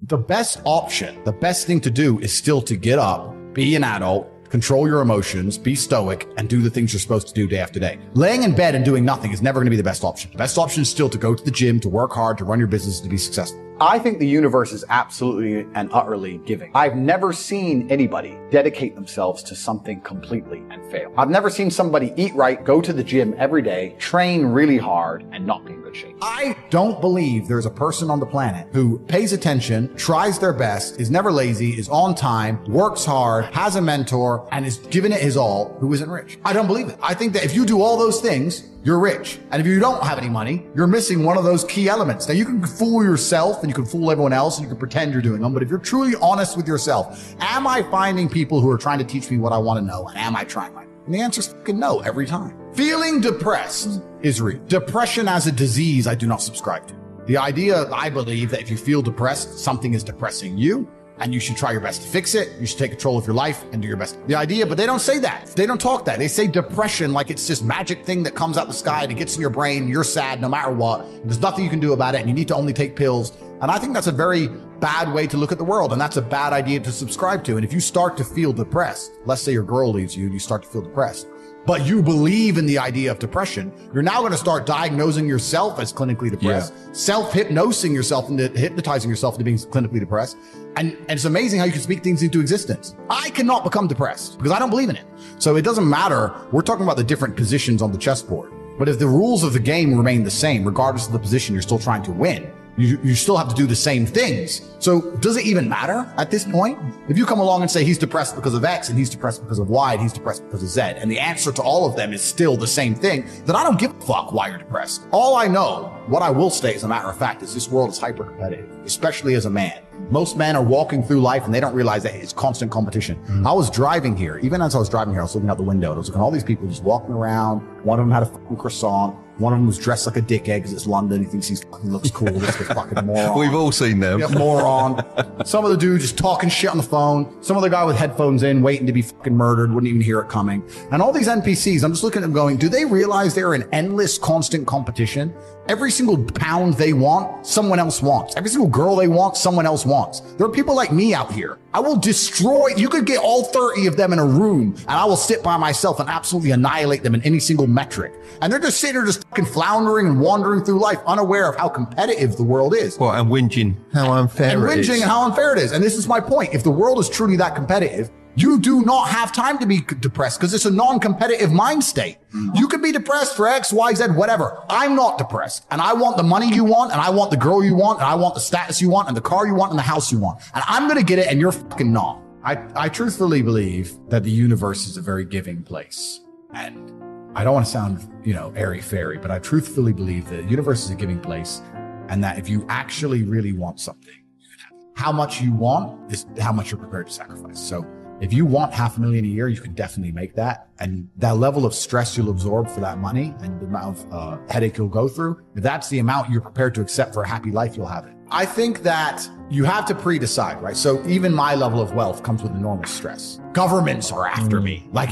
The best option, the best thing to do is still to get up, be an adult, control your emotions, be stoic, and do the things you're supposed to do day after day. Laying in bed and doing nothing is never going to be the best option. The best option is still to go to the gym, to work hard, to run your business, to be successful. I think the universe is absolutely and utterly giving. I've never seen anybody dedicate themselves to something completely and fail. I've never seen somebody eat right, go to the gym every day, train really hard, and not be in good shape. I don't believe there's a person on the planet who pays attention, tries their best, is never lazy, is on time, works hard, has a mentor, and is giving it his all, who isn't rich. I don't believe it. I think that if you do all those things, you're rich. And if you don't have any money, you're missing one of those key elements. Now, you can fool yourself and you can fool everyone else and you can pretend you're doing them. But if you're truly honest with yourself, am I finding people who are trying to teach me what I want to know? And am I trying my? And the answer is fucking no every time. Feeling depressed is real. Depression as a disease, I do not subscribe to. The idea, I believe, that if you feel depressed, something is depressing you, and you should try your best to fix it. You should take control of your life and do your best. The idea, but they don't say that. They don't talk that. They say depression like it's this magic thing that comes out the sky and it gets in your brain. You're sad no matter what. There's nothing you can do about it and you need to only take pills. And I think that's a very bad way to look at the world. And that's a bad idea to subscribe to. And if you start to feel depressed, let's say your girl leaves you and you start to feel depressed, but you believe in the idea of depression, you're now going to start diagnosing yourself as clinically depressed, self-hypnosing yourself into hypnotizing yourself into being clinically depressed. And it's amazing how you can speak things into existence. I cannot become depressed because I don't believe in it. So it doesn't matter. We're talking about the different positions on the chessboard. But if the rules of the game remain the same, regardless of the position you're still trying to win, you still have to do the same things. So does it even matter at this point? If you come along and say he's depressed because of X and he's depressed because of Y and he's depressed because of Z, and the answer to all of them is still the same thing, then I don't give a fuck why you're depressed. All I know, what I will state as a matter of fact, is this world is hyper competitive, especially as a man. Most men are walking through life and they don't realize that it's constant competition. I was driving here. Even as I was driving here, I was looking out the window and I was looking at all these people just walking around. One of them had a fucking croissant. One of them was dressed like a dickhead because it's London. He thinks he fucking looks cool. This is fucking moron. We've all seen them. Yeah, moron. Some of the dude just talking shit on the phone. Some other guy with headphones in, waiting to be fucking murdered, wouldn't even hear it coming. And all these NPCs, I'm just looking at them going, do they realize they're in endless, constant competition? Every single pound they want, someone else wants. Every single girl they want, someone else wants. There are people like me out here. I will destroy, you could get all 30 of them in a room and I will sit by myself and absolutely annihilate them in any single metric. And they're just sitting there just fucking floundering and wandering through life, unaware of how competitive the world is. Well, and whinging how unfair it is. And whinging and how unfair it is. And this is my point. If the world is truly that competitive, you do not have time to be depressed because it's a non-competitive mind state. You could be depressed for X, Y, Z, whatever. I'm not depressed. And I want the money you want, and I want the girl you want, and I want the status you want, and the car you want, and the house you want. And I'm going to get it, and you're fucking not. I truthfully believe that the universe is a very giving place. And I don't want to sound, airy-fairy, but I truthfully believe that the universe is a giving place, and that if you actually really want something, how much you want is how much you're prepared to sacrifice. So if you want $500,000 a year, you can definitely make that. And that level of stress you'll absorb for that money and the amount of headache you'll go through, if that's the amount you're prepared to accept for a happy life, you'll have it. I think that you have to pre-decide, right? So even my level of wealth comes with enormous stress. Governments are after me. Like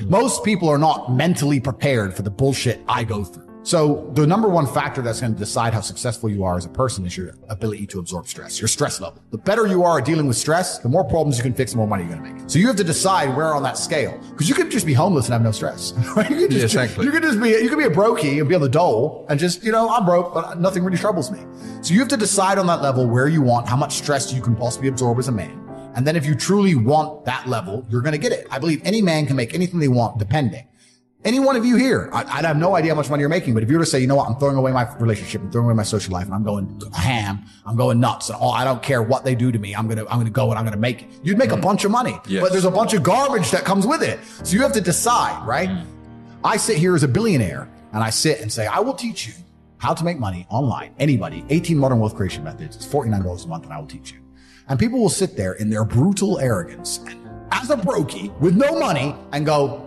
most people are not mentally prepared for the bullshit I go through. So the number one factor that's going to decide how successful you are as a person is your ability to absorb stress, your stress level. The better you are at dealing with stress, the more problems you can fix, the more money you're going to make. So you have to decide where on that scale, because you could just be homeless and have no stress. Right? You could be a brokey and be on the dole and just, I'm broke, but nothing really troubles me. So you have to decide on that level where you want, how much stress you can possibly absorb as a man. And then if you truly want that level, you're going to get it. I believe any man can make anything they want, depending. Any one of you here, I have no idea how much money you're making, but if you were to say, you know what, I'm throwing away my relationship, I'm throwing away my social life, and I'm going ham, I'm going nuts, and I don't care what they do to me, I'm gonna go and I'm gonna make it. You'd make a bunch of money, but there's a bunch of garbage that comes with it. So you have to decide, right? I sit here as a billionaire, and I sit and say, I will teach you how to make money online. Anybody, 18 modern wealth creation methods, it's $49 a month, and I will teach you. And people will sit there in their brutal arrogance, as a brokey with no money, and go,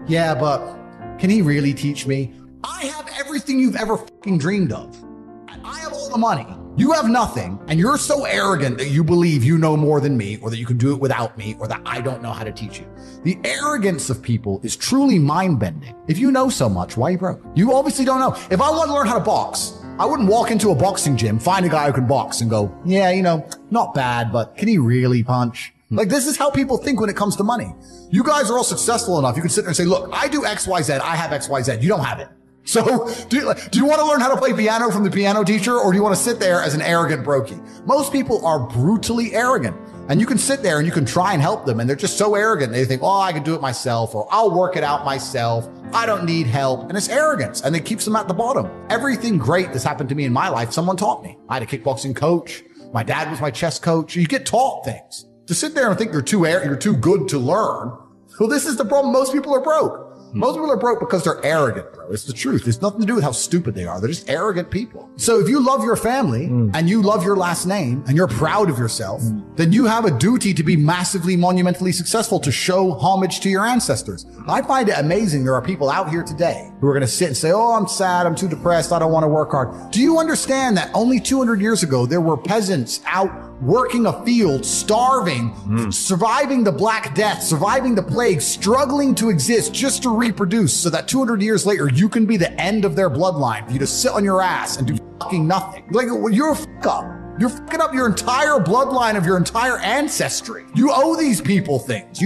yeah, but can he really teach me? I have everything you've ever fucking dreamed of. And I have all the money. You have nothing. And you're so arrogant that you believe you know more than me, or that you can do it without me, or that I don't know how to teach you. The arrogance of people is truly mind-bending. If you know so much, why are you broke? You obviously don't know. If I want to learn how to box, I wouldn't walk into a boxing gym, find a guy who can box and go, yeah, you know, not bad, but can he really punch? Like, this is how people think when it comes to money. You guys are all successful enough. You can sit there and say, look, I do X, Y, Z. I have X, Y, Z. You don't have it. So do you want to learn how to play piano from the piano teacher, or do you want to sit there as an arrogant brokey? Most people are brutally arrogant, and you can sit there and you can try and help them, and they're just so arrogant. They think, oh, I can do it myself, or I'll work it out myself. I don't need help. And it's arrogance, and it keeps them at the bottom. Everything great that's happened to me in my life, someone taught me. I had a kickboxing coach. My dad was my chess coach. You get taught things. To sit there and think you're too good to learn, well, this is the problem. Most people are broke. Most people are broke because they're arrogant, bro. It's the truth. It's nothing to do with how stupid they are. They're just arrogant people. So if you love your family and you love your last name and you're proud of yourself, then you have a duty to be massively, monumentally successful, to show homage to your ancestors. I find it amazing there are people out here today who are going to sit and say, oh, I'm sad, I'm too depressed, I don't want to work hard. Do you understand that only 200 years ago, there were peasants out working a field, starving, surviving the Black Death, surviving the plague, struggling to exist just to reproduce, so that 200 years later, you can be the end of their bloodline, for you to sit on your ass and do fucking nothing? Like, you're a fuck up. You're fucking up your entire bloodline of your entire ancestry. You owe these people things.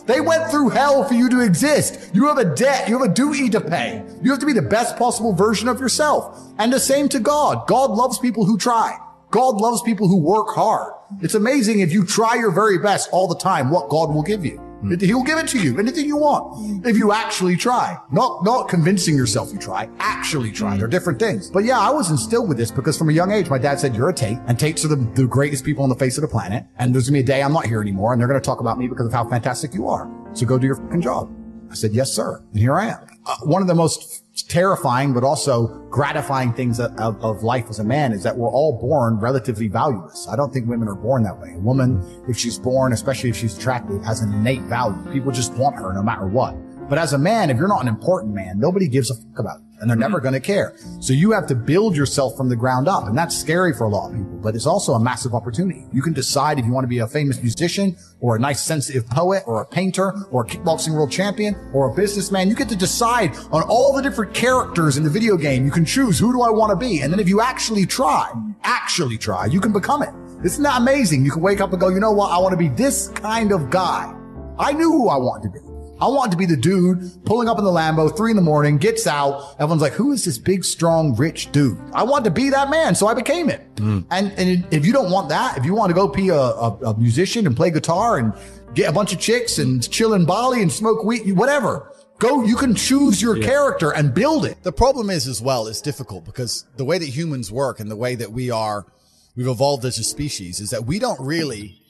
They went through hell for you to exist. You have a debt. You have a duty to pay. You have to be the best possible version of yourself. And the same to God. God loves people who try. God loves people who work hard. It's amazing if you try your very best all the time, what God will give you. He'll give it to you, anything you want, if you actually try. Not convincing yourself you try, actually try. They're different things. But yeah, I was instilled with this because from a young age, my dad said, you're a Tate, and Tates are the greatest people on the face of the planet. And there's gonna be a day I'm not here anymore, and they're gonna talk about me because of how fantastic you are. So go do your fucking job. I said, yes, sir. And here I am. One of the most terrifying, but also gratifying things of life as a man is that we're all born relatively valueless. I don't think women are born that way. A woman, if she's born, especially if she's attractive, has an innate value. People just want her no matter what. But as a man, if you're not an important man, nobody gives a fuck about you, and they're never going to care. So you have to build yourself from the ground up, and that's scary for a lot of people, but it's also a massive opportunity. You can decide if you want to be a famous musician, or a nice sensitive poet, or a painter, or a kickboxing world champion, or a businessman. You get to decide on all the different characters in the video game. You can choose, who do I want to be? And then if you actually try, you can become it. Isn't that amazing? You can wake up and go, you know what? I want to be this kind of guy. I knew who I wanted to be. I wanted to be the dude pulling up in the Lambo, 3 a.m, gets out. Everyone's like, who is this big, strong, rich dude? I wanted to be that man, so I became it. And if you don't want that, if you want to go be a musician and play guitar and get a bunch of chicks and chill in Bali and smoke weed, whatever, go, you can choose your character and build it. The problem is as well, it's difficult because the way that humans work and the way that we've evolved as a species is that we don't really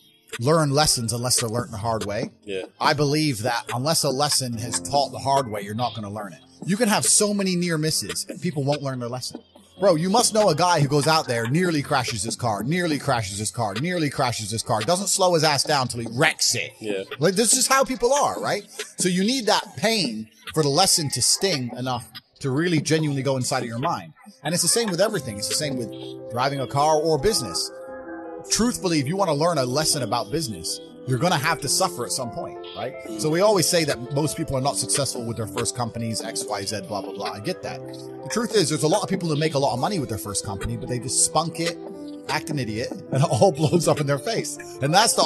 learn lessons unless they're learned the hard way. Yeah. I believe that unless a lesson is taught the hard way, you're not going to learn it. You can have so many near misses and people won't learn their lesson. Bro, you must know a guy who goes out there, nearly crashes his car, doesn't slow his ass down till he wrecks it. Yeah. Like, this is how people are, right? So you need that pain for the lesson to sting enough to really genuinely go inside of your mind. And it's the same with everything. It's the same with driving a car or business. Truthfully, if you want to learn a lesson about business, you're going to have to suffer at some point, right? So we always say that most people are not successful with their first companies, X, Y, Z, blah, blah, blah. I get that. The truth is there's a lot of people that make a lot of money with their first company, but they just spunk it, act an idiot, and it all blows up in their face. And that's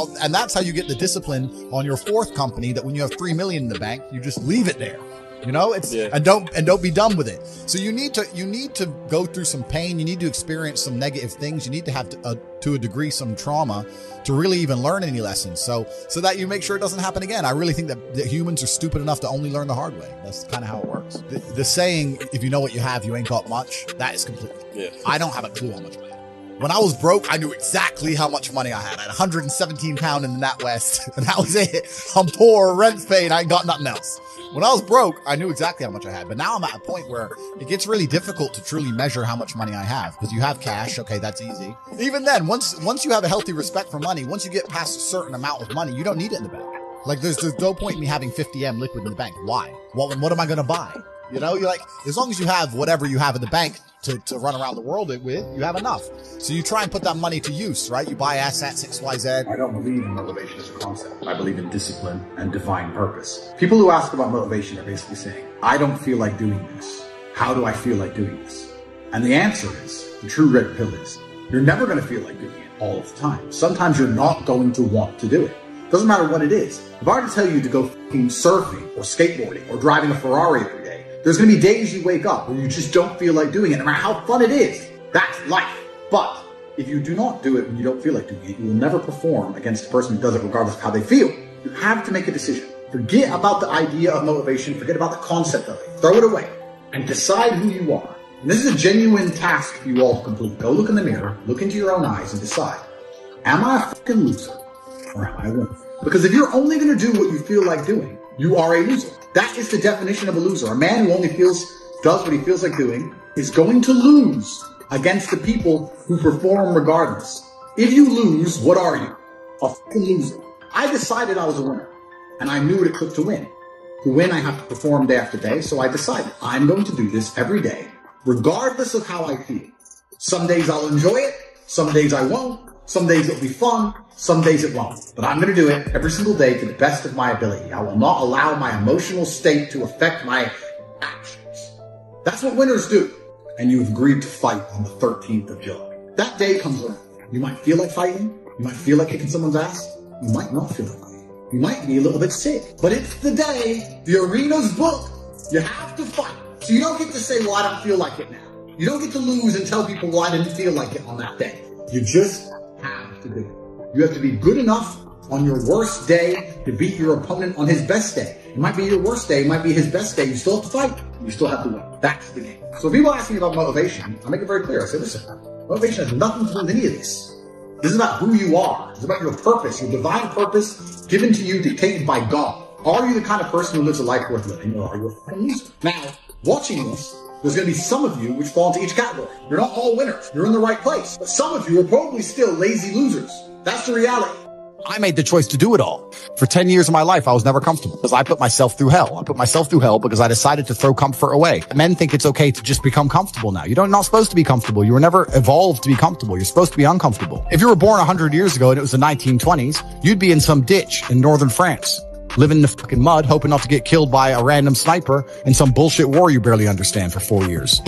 how you get the discipline on your fourth company, that when you have 3 million in the bank, you just leave it there. You know, and don't be done with it. So you need to go through some pain. You need to experience some negative things. You need to have to a degree some trauma to really even learn any lessons. So that you make sure it doesn't happen again. I really think that humans are stupid enough to only learn the hard way. That's kind of how it works. The saying, if you know what you have, you ain't got much. That is completely. Yeah. I don't have a clue how much money I have. When I was broke, I knew exactly how much money I had. I had 117 pounds in the NatWest, and that was it. I'm poor, rent's paid, I ain't got nothing else. When I was broke, I knew exactly how much I had. But now I'm at a point where it gets really difficult to truly measure how much money I have. Because you have cash, okay, that's easy. Even then, once you have a healthy respect for money, once you get past a certain amount of money, you don't need it in the bank. Like, there's no point in me having 50 M liquid in the bank. Why? Well, then what am I going to buy? You know, you're like, as long as you have whatever you have in the bank to run around the world with, you have enough. So you try and put that money to use, right? You buy assets, XYZ. I don't believe in motivation as a concept. I believe in discipline and divine purpose. People who ask about motivation are basically saying, I don't feel like doing this. How do I feel like doing this? And the answer is, the true red pill is, you're never going to feel like doing it all of the time. Sometimes you're not going to want to do it. Doesn't matter what it is. If I were to tell you to go fucking surfing or skateboarding or driving a Ferrari every day, there's going to be days you wake up where you just don't feel like doing it, no matter how fun it is. That's life. But if you do not do it when you don't feel like doing it, you will never perform against a person who does it regardless of how they feel. You have to make a decision. Forget about the idea of motivation. Forget about the concept of it. Throw it away and decide who you are. And this is a genuine task for you all to complete. Go look in the mirror, look into your own eyes and decide, am I a fucking loser or am I a winner? Because if you're only going to do what you feel like doing, you are a loser. That is the definition of a loser. A man who only does what he feels like doing is going to lose against the people who perform regardless. If you lose, what are you? A fucking loser. I decided I was a winner, and I knew what it took to win. To win, I have to perform day after day, so I decided I'm going to do this every day, regardless of how I feel. Some days I'll enjoy it, some days I won't, some days it'll be fun, some days it won't. But I'm going to do it every single day to the best of my ability. I will not allow my emotional state to affect my actions. That's what winners do. And you have agreed to fight on the 13th of July. That day comes around. You might feel like fighting. You might feel like kicking someone's ass. You might not feel like fighting. You might be a little bit sick. But it's the day. The arena's booked. You have to fight. So you don't get to say, well, I don't feel like it now. You don't get to lose and tell people, well, I didn't feel like it on that day. You just have to do it. You have to be good enough on your worst day to beat your opponent on his best day. It might be your worst day. It might be his best day. You still have to fight. You still have to win. That's the game. So if people ask me about motivation, I make it very clear. I say, listen, motivation has nothing to do with any of this. This is about who you are. It's about your purpose, your divine purpose given to you, dictated by God. Are you the kind of person who lives a life worth living, or are you a fucking loser? Now, watching this, there's going to be some of you which fall into each category. You're not all winners. You're in the right place. But some of you are probably still lazy losers. That's the reality. I made the choice to do it all. For 10 years of my life, I was never comfortable because I put myself through hell. I put myself through hell because I decided to throw comfort away. Men think it's okay to just become comfortable now. You're not supposed to be comfortable. You were never evolved to be comfortable. You're supposed to be uncomfortable. If you were born 100 years ago and it was the 1920s, you'd be in some ditch in northern France, living in the fucking mud, hoping not to get killed by a random sniper in some bullshit war you barely understand for 4 years.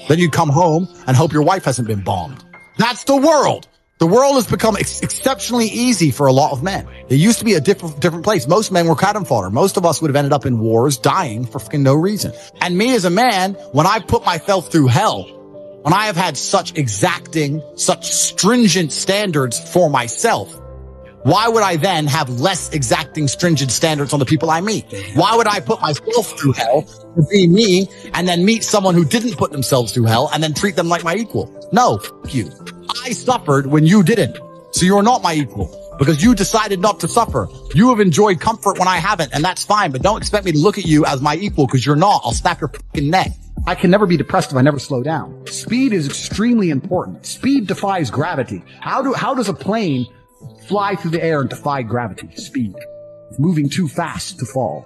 Then you'd come home and hope your wife hasn't been bombed. That's the world. The world has become exceptionally easy for a lot of men. It used to be a different place. Most men were cannon fodder. Most of us would have ended up in wars, dying for fucking no reason. And me as a man, when I put myself through hell, when I have had such exacting, such stringent standards for myself, why would I then have less exacting, stringent standards on the people I meet? Why would I put myself through hell to be me and then meet someone who didn't put themselves through hell and then treat them like my equal? No, fuck you. I suffered when you didn't. So you're not my equal because you decided not to suffer. You have enjoyed comfort when I haven't, and that's fine, but don't expect me to look at you as my equal because you're not. I'll snap your fucking neck. I can never be depressed if I never slow down. Speed is extremely important. Speed defies gravity. How does a plane fly through the air and defy gravity? Speed. It's moving too fast to fall.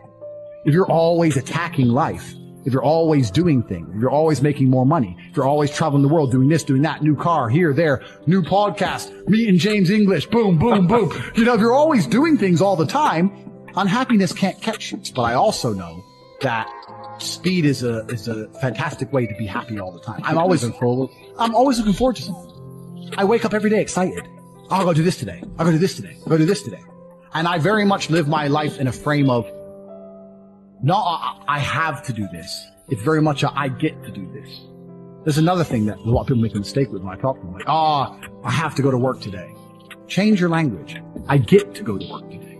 If you're always attacking life, if you're always doing things, if you're always making more money, if you're always traveling the world, doing this, doing that, new car, here, there, new podcast, meeting James English, boom, boom, boom. You know, if you're always doing things all the time, unhappiness can't catch you. But I also know that speed is a fantastic way to be happy all the time. I'm always looking forward to something. I wake up every day excited. I'll go do this today. I'll go do this today. I'll go do this today. And I very much live my life in a frame of, no, I have to do this. It's very much I get to do this. There's another thing that a lot of people make a mistake with when I talk to them. Like, I have to go to work today. Change your language. I get to go to work today.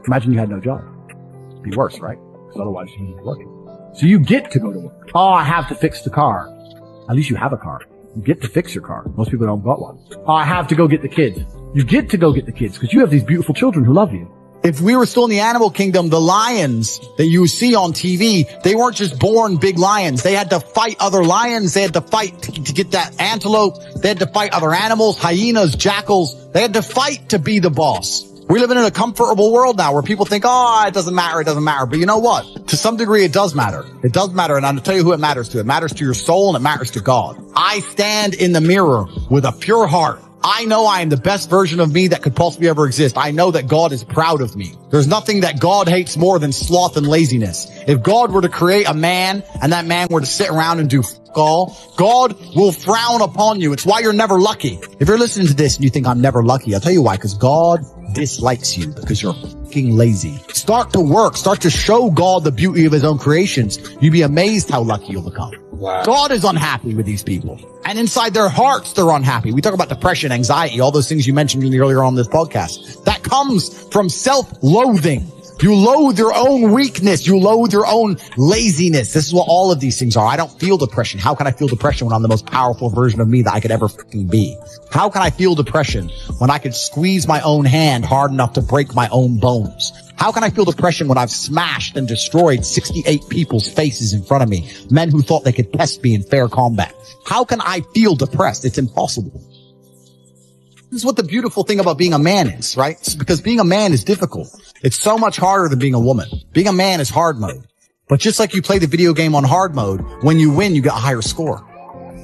Imagine you had no job. It'd be worse, right? Because otherwise you wouldn't be working. So you get to go to work. I have to fix the car. At least you have a car. You get to fix your car. Most people don't got one. I have to go get the kids. You get to go get the kids because you have these beautiful children who love you. If we were still in the animal kingdom, the lions that you see on TV, they weren't just born big lions. They had to fight other lions. They had to fight to get that antelope. They had to fight other animals, hyenas, jackals. They had to fight to be the boss. We're living in a comfortable world now where people think, it doesn't matter. It doesn't matter. But you know what? To some degree, it does matter. It does matter. And I'll tell you who it matters to. It matters to your soul and it matters to God. I stand in the mirror with a pure heart. I know I am the best version of me that could possibly ever exist. I know that God is proud of me. There's nothing that God hates more than sloth and laziness. If God were to create a man and that man were to sit around and do alcohol, God will frown upon you. It's why you're never lucky. If you're listening to this and you think I'm never lucky, I'll tell you why, because God dislikes you because you're fucking lazy. Start to work. Start to show God the beauty of his own creations. You'd be amazed how lucky you'll become. Wow. God is unhappy with these people. And inside their hearts, they're unhappy. We talk about depression, anxiety, all those things you mentioned earlier on this podcast. That comes from self-loathing. You loathe your own weakness. You loathe your own laziness. This is what all of these things are. I don't feel depression. How can I feel depression when I'm the most powerful version of me that I could ever fucking be? How can I feel depression when I could squeeze my own hand hard enough to break my own bones? How can I feel depression when I've smashed and destroyed 68 people's faces in front of me? Men who thought they could test me in fair combat. How can I feel depressed? It's impossible. This is what the beautiful thing about being a man is, right? It's because being a man is difficult. It's so much harder than being a woman. Being a man is hard mode. But just like you play the video game on hard mode, when you win, you get a higher score.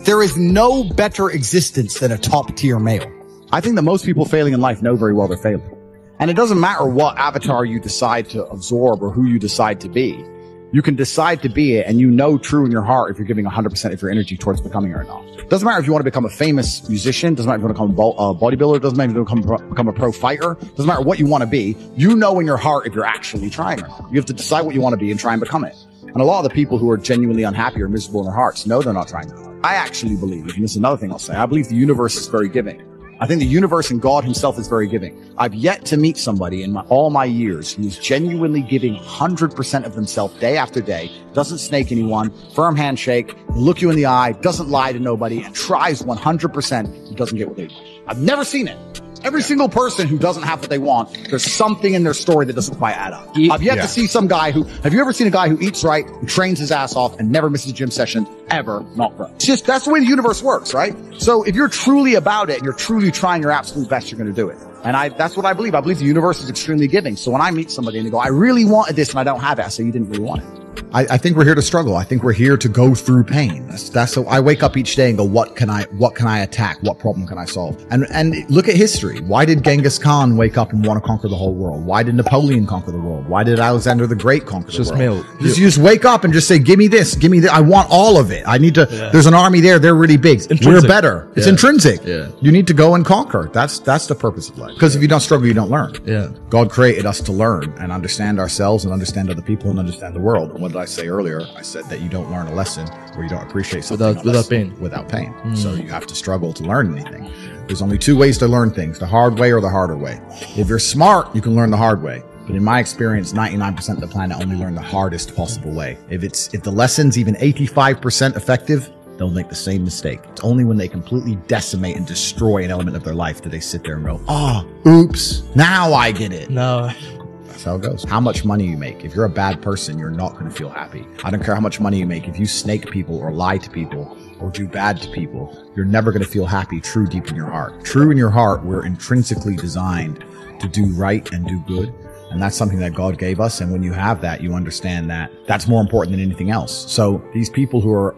There is no better existence than a top tier male. I think that most people failing in life know very well they're failing. And it doesn't matter what avatar you decide to absorb or who you decide to be. You can decide to be it, and you know true in your heart if you're giving 100% of your energy towards becoming it or not. Doesn't matter if you want to become a famous musician. Doesn't matter if you want to become a bodybuilder. Doesn't matter if you want to become a pro fighter. Doesn't matter what you want to be. You know in your heart if you're actually trying or not. You have to decide what you want to be and try and become it. And a lot of the people who are genuinely unhappy or miserable in their hearts know they're not trying to. I actually believe, and this is another thing I'll say, I believe the universe is very giving. I think the universe and God himself is very giving. I've yet to meet somebody in all my years who's genuinely giving 100% of themselves day after day, doesn't snake anyone, firm handshake, look you in the eye, doesn't lie to nobody, and tries 100% and doesn't get what they want. I've never seen it. Every single person who doesn't have what they want, there's something in their story that doesn't quite add up. I've yet to see some guy who, have you ever seen a guy who eats right, who trains his ass off, and never misses a gym session, ever, not grow? It's just, that's the way the universe works, right? So if you're truly about it, and you're truly trying your absolute best, you're going to do it. And that's what I believe. I believe the universe is extremely giving. So when I meet somebody and they go, I really wanted this and I don't have it, I say, you didn't really want it. I think we're here to struggle. I think we're here to go through pain. That's so I wake up each day and go, what can I attack? What problem can I solve? And look at history. Why did Genghis Khan wake up and want to conquer the whole world? Why did Napoleon conquer the world? Why did Alexander the Great conquer the world? You just wake up and just say, give me this, give me that. I want all of it. I need to, there's an army there. They're really big. We're better. It's intrinsic. You need to go and conquer. That's the purpose of life. Because if you don't struggle, you don't learn. God created us to learn and understand ourselves and understand other people and understand the world. And what did I say earlier? I said that you don't learn a lesson or you don't appreciate something without pain. So you have to struggle to learn anything. There's only two ways to learn things, the hard way or the harder way. If you're smart, you can learn the hard way. But in my experience, 99% of the planet only learn the hardest possible way. If the lesson's even 85% effective, they'll make the same mistake. It's only when they completely decimate and destroy an element of their life that they sit there and go, oops, now I get it. No. That's how it goes. How much money you make. If you're a bad person, you're not going to feel happy. I don't care how much money you make. If you snake people or lie to people or do bad to people, you're never going to feel happy true deep in your heart. True in your heart, we're intrinsically designed to do right and do good. And that's something that God gave us. And when you have that, you understand that that's more important than anything else. So these people who are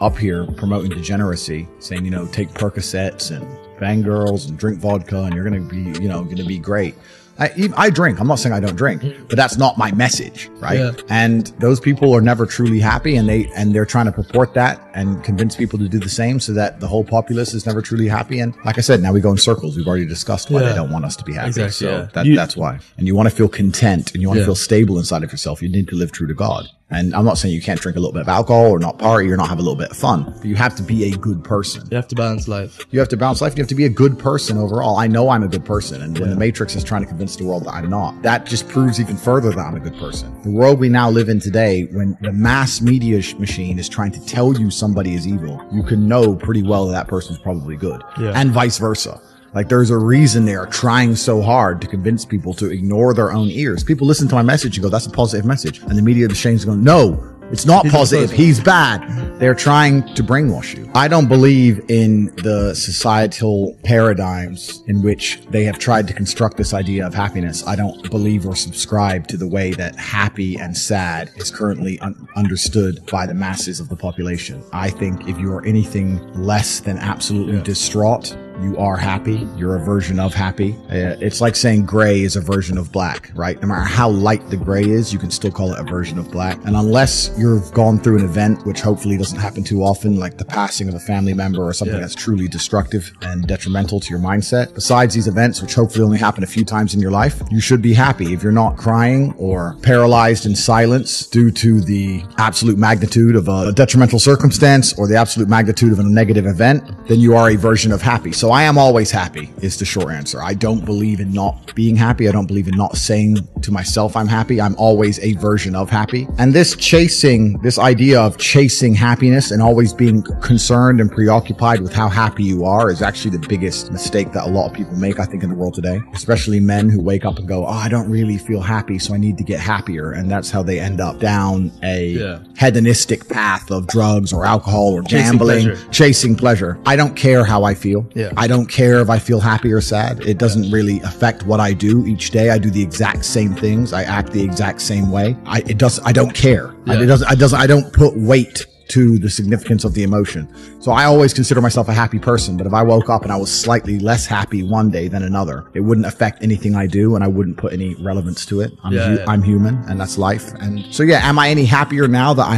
up here promoting degeneracy, saying, take Percocets and bang girls and drink vodka and you're going to be, going to be great. I drink. I'm not saying I don't drink, but that's not my message, right? Yeah. And those people are never truly happy, and they're trying to purport that and convince people to do the same, so that the whole populace is never truly happy. And like I said, now we go in circles. We've already discussed why they don't want us to be happy. Exactly, so that's why. And you want to feel content, and you want to feel stable inside of yourself. You need to live true to God. And I'm not saying you can't drink a little bit of alcohol or not party or not have a little bit of fun, but you have to be a good person. You have to balance life. You have to balance life. You have to be a good person overall. I know I'm a good person. And when the Matrix is trying to convince the world that I'm not, that just proves even further that I'm a good person. The world we now live in today, when the mass media machine is trying to tell you somebody is evil, you can know pretty well that person's probably good. And vice versa. Like, there's a reason they are trying so hard to convince people to ignore their own ears. People listen to my message and go, that's a positive message. And the media exchange is going, no, it's not positive. He's bad. They're trying to brainwash you. I don't believe in the societal paradigms in which they have tried to construct this idea of happiness. I don't believe or subscribe to the way that happy and sad is currently understood by the masses of the population. I think if you are anything less than absolutely distraught, you are happy. You're a version of happy. It's like saying gray is a version of black, right? No matter how light the gray is, you can still call it a version of black. And unless you've gone through an event, which hopefully doesn't happen too often, like the passing of a family member or something that's truly destructive and detrimental to your mindset, besides these events, which hopefully only happen a few times in your life, you should be happy. If you're not crying or paralyzed in silence due to the absolute magnitude of a detrimental circumstance or the absolute magnitude of a negative event, then you are a version of happy. So I am always happy is the short answer. I don't believe in not being happy. I don't believe in not saying to myself I'm happy. I'm always a version of happy. And this idea of chasing happiness and always being concerned and preoccupied with how happy you are is actually the biggest mistake that a lot of people make, I think, in the world today, especially men who wake up and go, oh, I don't really feel happy, so I need to get happier. And that's how they end up down a hedonistic path of drugs or alcohol or gambling, chasing pleasure. I don't care how I feel. I don't care if I feel happy or sad. It doesn't really affect what I do each day. I do the exact same things. I act the exact same way. I don't care. I don't put weight to the significance of the emotion. So I always consider myself a happy person, but if I woke up and I was slightly less happy one day than another, it wouldn't affect anything I do and I wouldn't put any relevance to it. I'm human and that's life. And so am I any happier now that I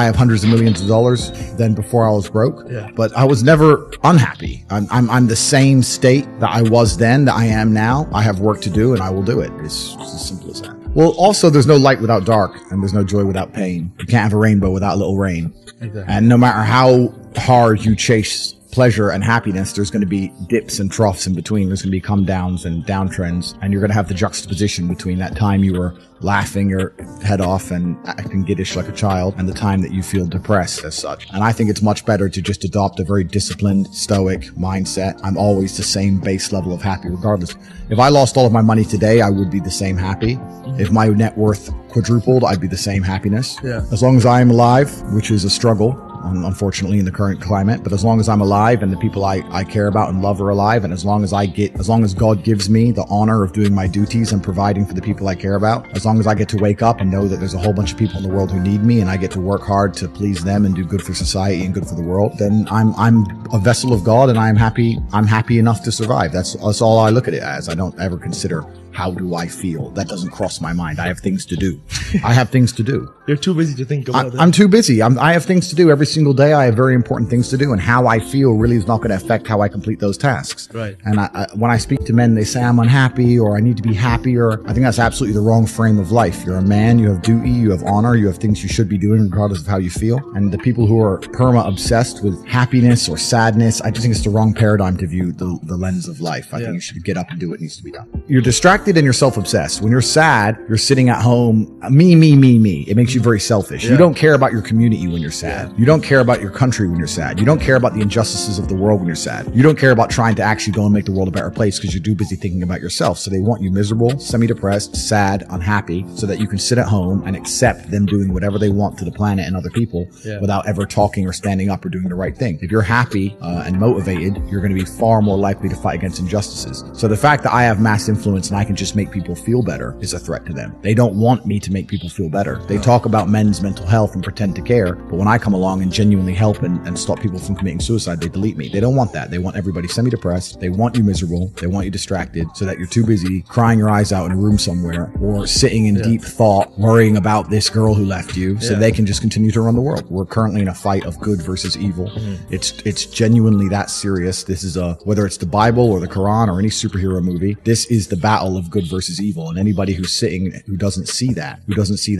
have hundreds of millions of dollars than before I was broke? But I was never unhappy. I'm the same state that I was then that I am now. I have work to do and I will do it. It's as simple as that. Well, also, there's no light without dark, and there's no joy without pain. You can't have a rainbow without a little rain. Exactly. And no matter how hard you chase pleasure and happiness, there's going to be dips and troughs in between. There's going to be come downs and downtrends, and you're going to have the juxtaposition between that time you were laughing your head off and acting giddish like a child and the time that you feel depressed as such. And I think it's much better to just adopt a very disciplined, stoic mindset. I'm always the same base level of happy regardless. If I lost all of my money today, I would be the same happy. If my net worth quadrupled, I'd be the same happiness. As long as I am alive, which is a struggle, unfortunately, in the current climate, but as long as I'm alive and the people I care about and love are alive, and as long as God gives me the honor of doing my duties and providing for the people I care about, as long as I get to wake up and know that there's a whole bunch of people in the world who need me and I get to work hard to please them and do good for society and good for the world, then I'm a vessel of God and I'm happy enough to survive. That's all I look at it as. I don't ever consider how do I feel. That doesn't cross my mind. I have things to do. I have things to do. You're too busy to think about that. I'm too busy. I have things to do every single day. I have very important things to do, and how I feel really is not going to affect how I complete those tasks. Right. And when I speak to men, they say I'm unhappy or I need to be happier. I think that's absolutely the wrong frame of life. You're a man. You have duty. You have honor. You have things you should be doing regardless of how you feel. And the people who are perma-obsessed with happiness or sadness, I just think it's the wrong paradigm to view the lens of life. I think you should get up and do what needs to be done. You're distracted and you're self-obsessed. When you're sad, you're sitting at home, me. It makes you very selfish. You don't care about your community when you're sad. You don't care about your country when you're sad. You don't care about the injustices of the world when you're sad. You don't care about trying to actually go and make the world a better place because you're too busy thinking about yourself. So they want you miserable, semi-depressed, sad, unhappy, so that you can sit at home and accept them doing whatever they want to the planet and other people without ever talking or standing up or doing the right thing. If you're happy and motivated, you're going to be far more likely to fight against injustices. So the fact that I have mass influence and I can just make people feel better is a threat to them. They don't want me to make people feel better. They talk about men's mental health and pretend to care, but when I come along and genuinely help and stop people from committing suicide, they delete me. They don't want that. They want everybody semi-depressed. They want you miserable. They want you distracted so that you're too busy crying your eyes out in a room somewhere or sitting in deep thought, worrying about this girl who left you so they can just continue to run the world. We're currently in a fight of good versus evil. It's genuinely that serious. This is whether it's the Bible or the Quran or any superhero movie, this is the battle of good versus evil. And anybody who's sitting who doesn't see that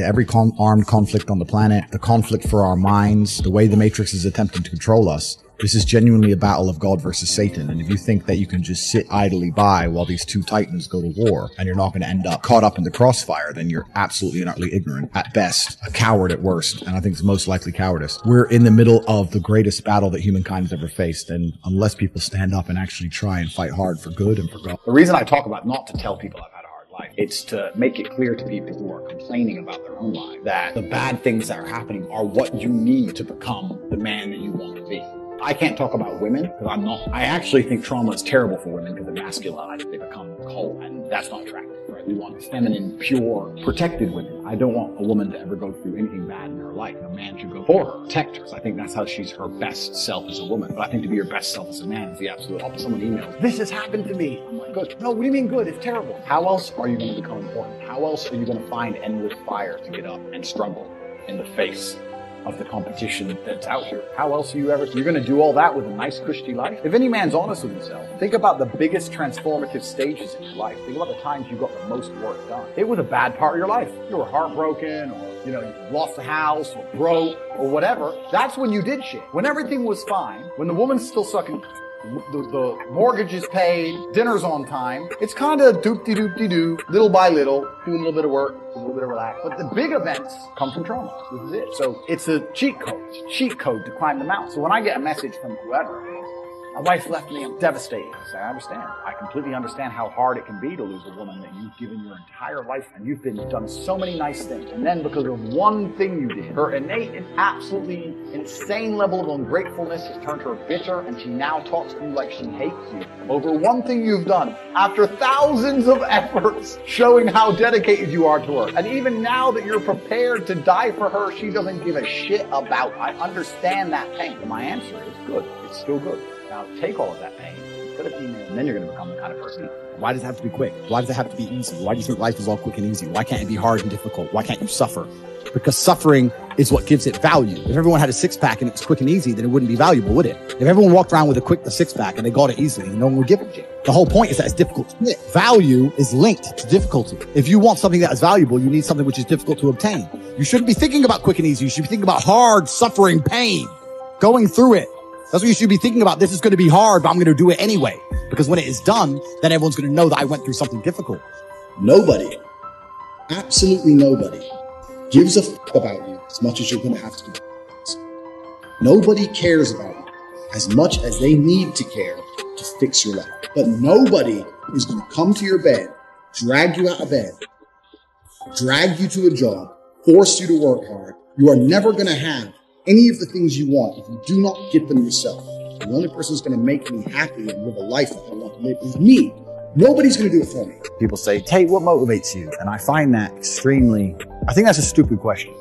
every armed conflict on the planet, the conflict for our minds, the way the Matrix is attempting to control us, this is genuinely a battle of God versus Satan. And if you think that you can just sit idly by while these two titans go to war and you're not going to end up caught up in the crossfire, then you're absolutely and utterly ignorant at best, a coward at worst. And I think it's most likely cowardice. We're in the middle of the greatest battle that humankind has ever faced. And unless people stand up and actually try and fight hard for good and for God. The reason I talk about not to tell people I've had a hard life, it's to make it clear to people who are complaining about their own life that the bad things that are happening are what you need to become the man that you want to be. I can't talk about women because I'm not. I actually think trauma is terrible for women because they masculinize. They become cold, and that's not attractive, right? We want feminine, pure, protected women. I don't want a woman to ever go through anything bad in her life. A man should go for her, protect her. So I think that's how she's her best self as a woman. But I think to be your best self as a man is the absolute opposite. Someone emails, "This has happened to me." I'm like, "Good." No, what do you mean good? It's terrible. How else are you going to become important? How else are you going to find endless fire to get up and struggle in the face of the competition that's out here? How else are you're going to do all that with a nice, cushy life? If any man's honest with himself, think about the biggest transformative stages in your life. Think about the times you got the most work done. It was a bad part of your life. You were heartbroken, or you lost a house, or broke, or whatever. That's when you did shit. When everything was fine, when the woman's still sucking, the mortgage is paid, dinner's on time, it's kind of doop-de-doop-de-doo, little by little, doing a little bit of work, a little bit of relax. But the big events come from trauma. This is it. So it's a cheat code. It's a cheat code to climb the mountain. So when I get a message from whoever, my wife left me, I'm devastated. I say, I understand. I completely understand how hard it can be to lose a woman that you've given your entire life, and you've done so many nice things. And then because of one thing you did, her innate and absolutely insane level of ungratefulness has turned her bitter, and she now talks to you like she hates you over one thing you've done after thousands of efforts showing how dedicated you are to her. And even now that you're prepared to die for her, she doesn't give a shit about. I understand that pain. And my answer is good. It's still good. Now take all of that pain, instead of emailing, and then you're going to become the kind of person. Why does it have to be quick? Why does it have to be easy? Why do you think life is all quick and easy? Why can't it be hard and difficult? Why can't you suffer? Because suffering is what gives it value. If everyone had a six-pack and it was quick and easy, then it wouldn't be valuable, would it? If everyone walked around with a six-pack and they got it easily, then no one would give a shit. The whole point is that it's difficult to get. Value is linked to difficulty. If you want something that is valuable, you need something which is difficult to obtain. You shouldn't be thinking about quick and easy. You should be thinking about hard, suffering, pain, going through it. That's what you should be thinking about. This is going to be hard, but I'm going to do it anyway. Because when it is done, then everyone's going to know that I went through something difficult. Nobody, absolutely nobody, gives a fuck about you as much as you're going to have to do. Nobody cares about you as much as they need to care to fix your life. But nobody is going to come to your bed, drag you out of bed, drag you to a job, force you to work hard. You are never going to have any of the things you want if you do not get them yourself. The only person who's going to make me happy and live a life that I want to live is me. Nobody's going to do it for me. People say, Tate, what motivates you? And I find that I think that's a stupid question.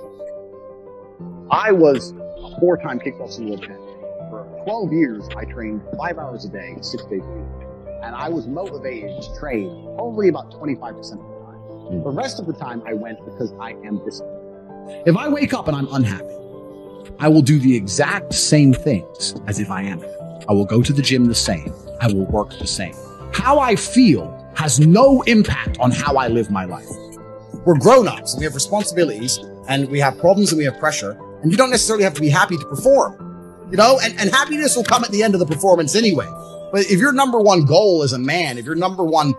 I was a 4-time kickboxing world champion. For 12 years, I trained 5 hours a day, 6 days a week. And I was motivated to train only about 25% of the time. The rest of the time, I went because I am disciplined. If I wake up and I'm unhappy, I will do the exact same things as if I am. I will go to the gym the same. I will work the same. How I feel has no impact on how I live my life. We're grown-ups and we have responsibilities and we have problems and we have pressure, and you don't necessarily have to be happy to perform, and happiness will come at the end of the performance anyway. But if your number one goal as a man, if your number one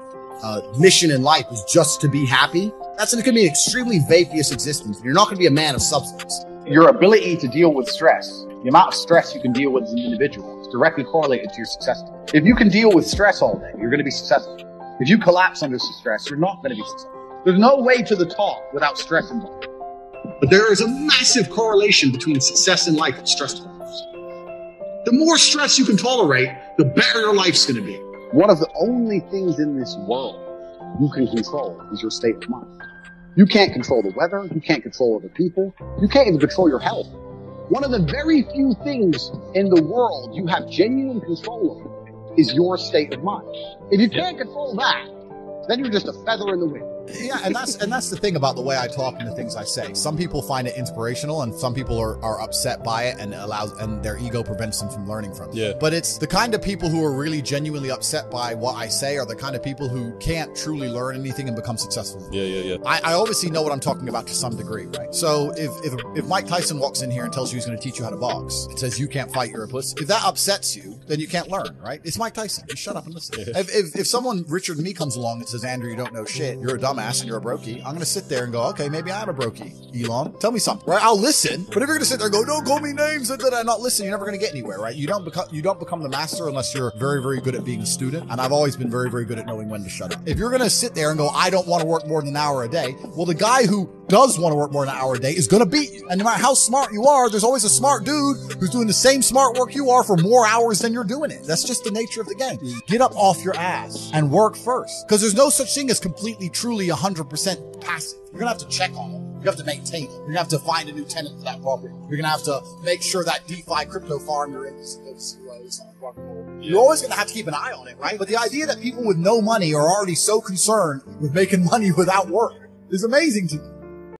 mission in life is just to be happy, that's going to be an extremely vacuous existence. You're not going to be a man of substance. Your ability to deal with stress, the amount of stress you can deal with as an individual, is directly correlated to your success. If you can deal with stress all day, you're going to be successful. If you collapse under stress, you're not going to be successful. There's no way to the top without stress involved. But there is a massive correlation between success in life and stress tolerance. The more stress you can tolerate, the better your life's going to be. One of the only things in this world you can control is your state of mind. You can't control the weather. You can't control other people. You can't even control your health. One of the very few things in the world you have genuine control over is your state of mind. If you can't control that, then you're just a feather in the wind. Yeah, and that's the thing about the way I talk and the things I say. Some people find it inspirational, and some people are upset by it, and their ego prevents them from learning from it. Yeah. But it's the kind of people who are really genuinely upset by what I say are the kind of people who can't truly learn anything and become successful. Yeah. I obviously know what I'm talking about to some degree, right? So if Mike Tyson walks in here and tells you he's going to teach you how to box, it says you can't fight, you're a pussy. If that upsets you, then you can't learn, right? It's Mike Tyson. Just shut up and listen. Yeah. If someone Richard Me comes along and says, says, Andrew, you don't know shit. You're a dumbass and you're a brokey. I'm going to sit there and go, okay, maybe I'm a brokey. Elon, tell me something, right? I'll listen. But if you're going to sit there and go, don't call me names and not listen, you're never going to get anywhere, right? You don't become the master unless you're very, very good at being a student. And I've always been very, very good at knowing when to shut up. If you're going to sit there and go, I don't want to work more than an hour a day. Well, the guy who does want to work more than an hour a day is going to beat you. And no matter how smart you are, there's always a smart dude who's doing the same smart work you are for more hours than you're doing it. That's just the nature of the game. Get up off your ass and work first. Because there's no such thing as completely, truly 100% passive. You're going to have to check on it. You have to maintain it. You're going to have to find a new tenant for that property. You're going to have to make sure that DeFi crypto farm you're in is You're always going to have to keep an eye on it, right? But the idea that people with no money are already so concerned with making money without work is amazing to me.